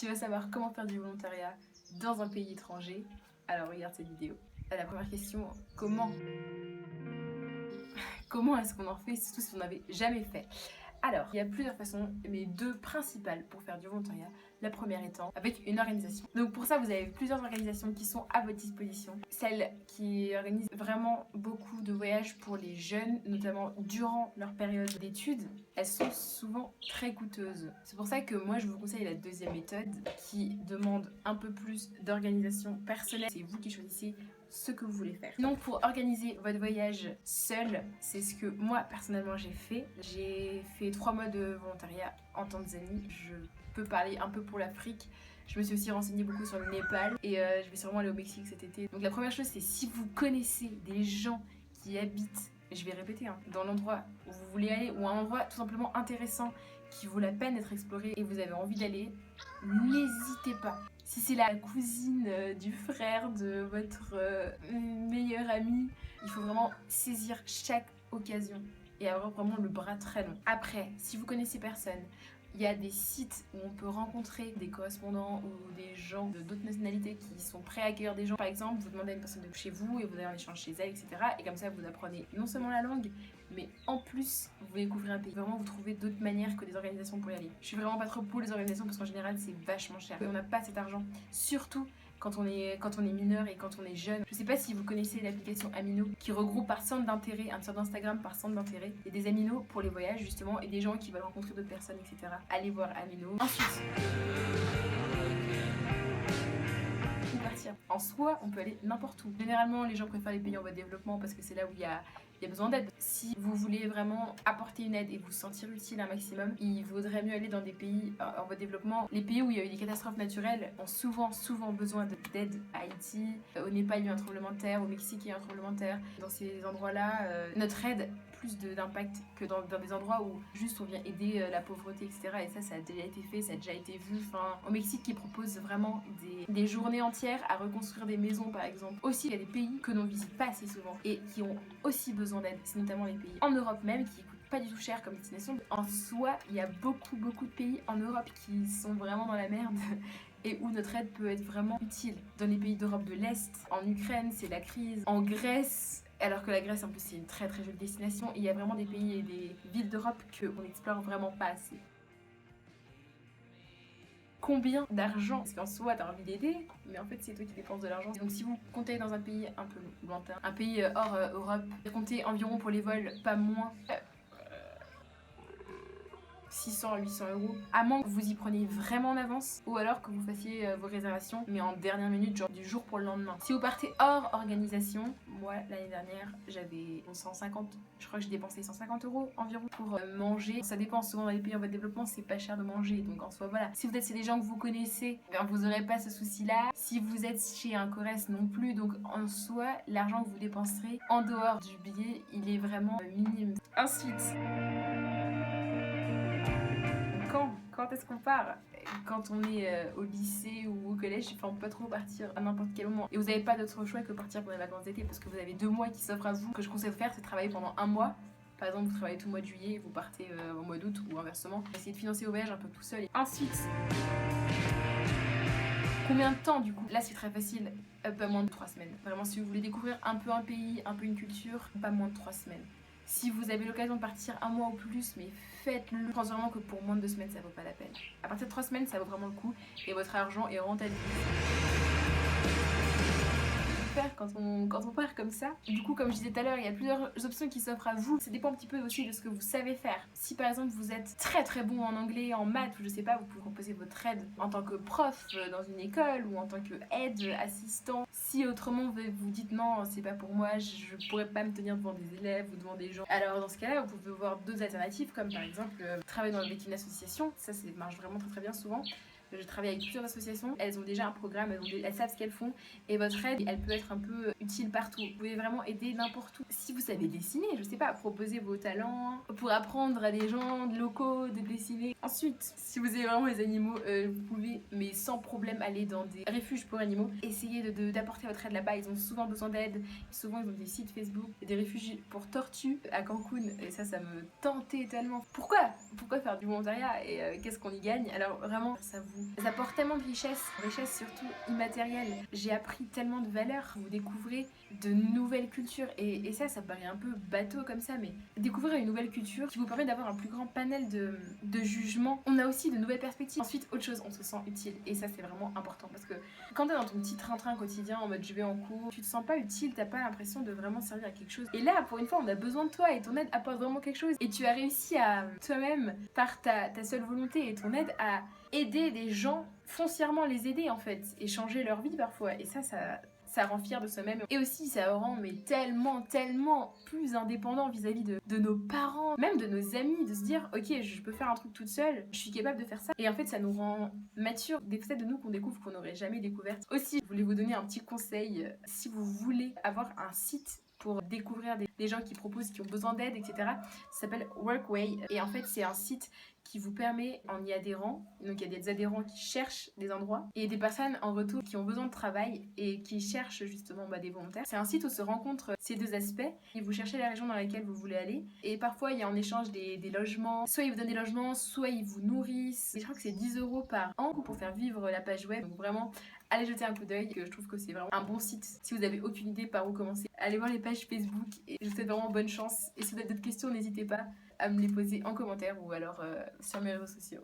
Tu veux savoir comment faire du volontariat dans un pays étranger? Alors regarde cette vidéo. La première question, comment est-ce qu'on en fait, surtout si on n'avait jamais fait? Alors, il y a plusieurs façons, mais deux principales pour faire du volontariat. La première étant avec une organisation. Donc pour ça, vous avez plusieurs organisations qui sont à votre disposition. Celles qui organisent vraiment beaucoup de voyages pour les jeunes, notamment durant leur période d'études, elles sont souvent très coûteuses. C'est pour ça que moi, je vous conseille la deuxième méthode qui demande un peu plus d'organisation personnelle. C'est vous qui choisissez ce que vous voulez faire. Sinon, pour organiser votre voyage seul, c'est ce que moi personnellement j'ai fait. J'ai fait 3 mois de volontariat en Tanzanie. Je peux parler un peu pour l'Afrique. Je me suis aussi renseignée beaucoup sur le Népal et je vais sûrement aller au Mexique cet été. Donc la première chose, c'est si vous connaissez des gens qui habitent, je vais répéter, dans l'endroit où vous voulez aller ou un endroit tout simplement intéressant qui vaut la peine d'être exploré et vous avez envie d'aller, n'hésitez pas. Si c'est la cousine du frère de votre meilleur ami, il faut vraiment saisir chaque occasion et avoir vraiment le bras très long. Après, si vous connaissez personne, il y a des sites où on peut rencontrer des correspondants ou des gens d'autres nationalités qui sont prêts à accueillir des gens. Par exemple, vous demandez à une personne de chez vous et vous allez en échange chez elle, etc. Et comme ça, vous apprenez non seulement la langue, mais en plus, vous découvrez un pays. Vraiment, vous trouvez d'autres manières que des organisations pour y aller. Je suis vraiment pas trop pour les organisations parce qu'en général, c'est vachement cher. Et on n'a pas cet argent. Surtout quand on est mineur et quand on est jeune. Je sais pas si vous connaissez l'application Amino qui regroupe par centre d'intérêt, un centre d'Instagram par centre d'intérêt. Et des Aminos pour les voyages justement et des gens qui veulent rencontrer d'autres personnes, etc. Allez voir Amino. Ensuite, où partir. En soi, on peut aller n'importe où. Généralement, les gens préfèrent les pays en voie de développement parce que c'est là où il y a besoin d'aide. Si vous voulez vraiment apporter une aide et vous sentir utile un maximum, il vaudrait mieux aller dans des pays en voie de développement. Les pays où il y a eu des catastrophes naturelles ont souvent besoin d'aide. À Haïti, au Népal il y a eu un tremblement de terre, au Mexique il y a eu un tremblement de terre. Dans ces endroits-là, notre aide a plus d'impact que dans des endroits où juste on vient aider la pauvreté, etc. Et ça a déjà été fait, ça a déjà été vu. Enfin, au Mexique qui propose vraiment des journées entières à reconstruire des maisons par exemple. Aussi, il y a des pays que l'on visite pas assez souvent et qui ont aussi besoin d'aide. C'est notamment les pays en Europe même qui coûtent pas du tout cher comme destination. En soi, il y a beaucoup de pays en Europe qui sont vraiment dans la merde et où notre aide peut être vraiment utile. Dans les pays d'Europe de l'Est, en Ukraine, c'est la crise. En Grèce, alors que la Grèce en plus c'est une très jolie destination, il y a vraiment des pays et des villes d'Europe qu'on n'explore vraiment pas assez. Combien d'argent? Parce qu'en soi t'as envie d'aider, mais en fait c'est toi qui dépenses de l'argent. Donc si vous comptez dans un pays un peu lointain, un pays hors Europe, comptez environ pour les vols pas moins 600 à 800 euros, à moins que vous y preniez vraiment en avance ou alors que vous fassiez vos réservations mais en dernière minute, genre du jour pour le lendemain. Si vous partez hors organisation, moi l'année dernière j'avais 150, je crois que j'ai dépensé 150 euros environ pour manger. Ça dépend, souvent dans les pays en voie de développement c'est pas cher de manger, donc en soi voilà. Si vous êtes chez des gens que vous connaissez, ben, vous aurez pas ce souci là. Si vous êtes chez un Corrèze non plus, donc en soi l'argent que vous dépenserez en dehors du billet il est vraiment minime. Ensuite, quand est-ce qu'on part? Quand on est au lycée ou au collège, enfin on peut pas trop partir à n'importe quel moment. Et vous n'avez pas d'autre choix que partir pour les vacances d'été parce que vous avez 2 mois qui s'offrent à vous. Ce que je conseille de faire, c'est travailler pendant 1 mois. Par exemple, vous travaillez tout le mois de juillet, vous partez au mois d'août ou inversement. Essayez de financer vos voyages un peu tout seul. Ensuite, combien de temps du coup? Là c'est très facile, pas moins de 3 semaines. Vraiment, si vous voulez découvrir un peu un pays, un peu une culture, pas moins de 3 semaines. Si vous avez l'occasion de partir 1 mois ou plus, mais faites-le. Je pense vraiment que pour moins de 2 semaines, ça vaut pas la peine. À partir de 3 semaines, ça vaut vraiment le coup et votre argent est rentabilisé. Quand on part comme ça. Du coup, comme je disais tout à l'heure, il y a plusieurs options qui s'offrent à vous. Ça dépend un petit peu aussi de ce que vous savez faire. Si par exemple vous êtes très bon en anglais, en maths, ou je sais pas, vous pouvez composer votre aide en tant que prof dans une école ou en tant que aide, assistant. Si autrement vous dites non, c'est pas pour moi, je pourrais pas me tenir devant des élèves ou devant des gens. Alors dans ce cas-là, vous pouvez voir d'autres alternatives comme par exemple travailler avec une association. Ça marche vraiment très bien souvent. Je travaille avec plusieurs associations, elles ont déjà un programme, elles savent ce qu'elles font et votre aide, elle peut être un peu utile partout. Vous pouvez vraiment aider n'importe où. Si vous savez dessiner, je sais pas, proposer vos talents pour apprendre à des gens locaux de dessiner. Ensuite, si vous avez vraiment les animaux, vous pouvez, mais sans problème, aller dans des refuges pour animaux. Essayez d'apporter votre aide là-bas, ils ont souvent besoin d'aide. Souvent, ils ont des sites Facebook, des refuges pour tortues à Cancun et ça me tentait tellement. Pourquoi faire du volontariat et qu'est-ce qu'on y gagne? Alors vraiment, ça vous Ça apporte tellement de richesse surtout immatérielle. J'ai appris tellement de valeurs. Vous découvrez de nouvelles cultures et ça paraît un peu bateau comme ça, mais découvrir une nouvelle culture qui vous permet d'avoir un plus grand panel de jugements. On a aussi de nouvelles perspectives. Ensuite, autre chose, on se sent utile et ça c'est vraiment important parce que quand t'es dans ton petit train-train quotidien en mode je vais en cours, tu te sens pas utile, t'as pas l'impression de vraiment servir à quelque chose. Et là, pour une fois, on a besoin de toi et ton aide apporte vraiment quelque chose. Et tu as réussi à toi-même, par ta seule volonté et ton aide, à aider des gens, foncièrement les aider en fait, et changer leur vie parfois. Et ça rend fier de soi-même. Et aussi, ça rend mais tellement plus indépendant vis-à-vis de nos parents, même de nos amis, de se dire ok, je peux faire un truc toute seule, je suis capable de faire ça. Et en fait, ça nous rend matures, des facettes de nous qu'on découvre qu'on n'aurait jamais découvertes. Aussi, je voulais vous donner un petit conseil, si vous voulez avoir un site pour découvrir des gens qui proposent, qui ont besoin d'aide, etc. Ça s'appelle Workway. Et en fait, c'est un site qui vous permet, en y adhérant, donc il y a des adhérents qui cherchent des endroits et des personnes en retour qui ont besoin de travail et qui cherchent justement des volontaires. C'est un site où se rencontrent ces deux aspects et vous cherchez la région dans laquelle vous voulez aller. Et parfois, il y a en échange des logements. Soit ils vous donnent des logements, soit ils vous nourrissent. Et je crois que c'est 10 € par an pour faire vivre la page web. Donc vraiment, allez jeter un coup d'œil, que je trouve que c'est vraiment un bon site. Si vous n'avez aucune idée par où commencer, allez voir les pages Facebook et je vous souhaite vraiment bonne chance. Et si vous avez d'autres questions, n'hésitez pas à me les poser en commentaire ou alors sur mes réseaux sociaux.